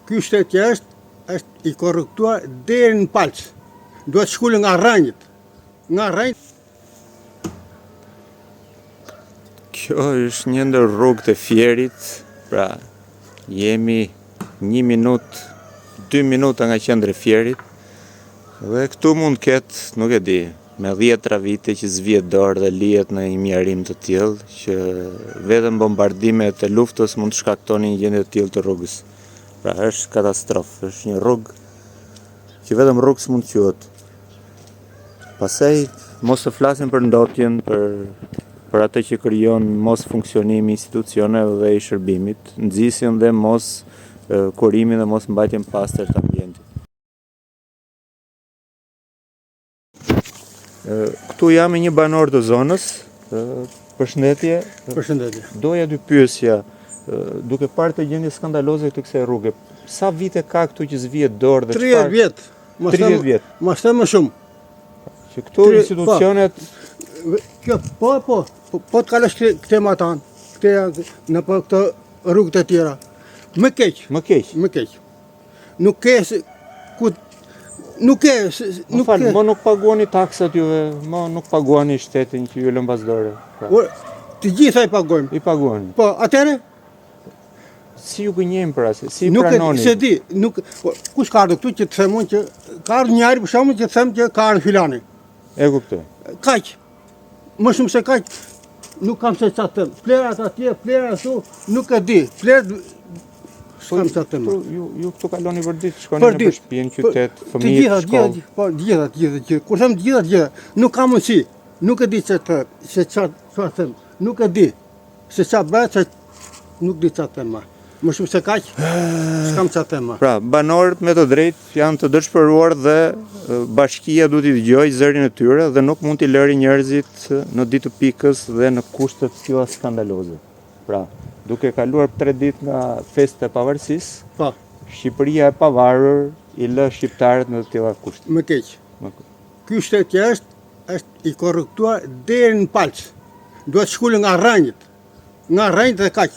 Ky shteti është I korruptuar deri në palç. Duhet shkullë nga rrënjët. Nga rrënjët. Kjo është një ndër rrugët e Fierit, pra jemi 1 minutë, 2 minuta nga qendra e Fierit, dhe këtu mund ketë, nuk e di, me 10 vite që zvihet dorë dhe lihet në një mjarim të tillë, që vetëm bombardimet e luftës mund të shkaktonin një gjendje të tillë të rrugës. Pra është katastrofë, është një rrugë që vetëm rrugës mund të quhet. Pastaj mos të flasim për ndotjen, për atë që krijon mos funksionimi I institucioneve dhe I shërbimit, nxisjen dhe mos kurimin dhe mos mbajtjen pastër të ambientit. Këtu jam një banor të zonës. Përshëndetje. Përshëndetje. Doja dy pyesja, duke parë të gjendje skandaloze të kësaj rruge. Sa vite ka këtu që zvihet dorë dhe 30 vjet. 30 vjet. Mos them më shumë. Që këtu institucionet Kjo po të kalosh këte matan, në këto rrugët e tjera. Më keq. Nuk ke Më nuk paguani taksat juve, më nuk paguani shtetin që ju lën pasdore. Të gjitha I pagojmë. I paguani. Po, atëre? Si ju gënjejmë për asë, si pranoni? Se di, kush ka ardhur këtu që të them që ka ardhur njëri për shkakun që të them që ka ardhur filani. E kuptoj. Kaq. Më shumë se kaq, nuk kam se çfarë them. Plerat atje, plerat ashtu, nuk e di. Plerat s'kam çfarë them. Ju këtu kaloni për ditë, shkoni në shtëpi, në qytet, fëmijë, shkollë. Po, gjitha. Kur them gjitha, nuk ka mundësi. Nuk e di se çfarë them. Nuk e di se çfarë bëhet, nuk di çfarë them. Më shumë se kaq, s'kam çfarë them. Pra, banorët me të drejtë janë të dëshpëruar dhe bashkia duhet I dëgjojë zërin e tyre dhe nuk mund t'i lëri njerëzit në ditë të pikës dhe në kushte të tilla skandaloze. Pra, duke kaluar 3 ditë nga festa e pavarësisë, Po. Shqipëria e pavarur I lë shqiptarët në të tilla kushte. Më keq. Ky shteti është I korruptuar deri në palç. Duhet shkullë nga rrënjët. Nga rrënjët dhe kaq.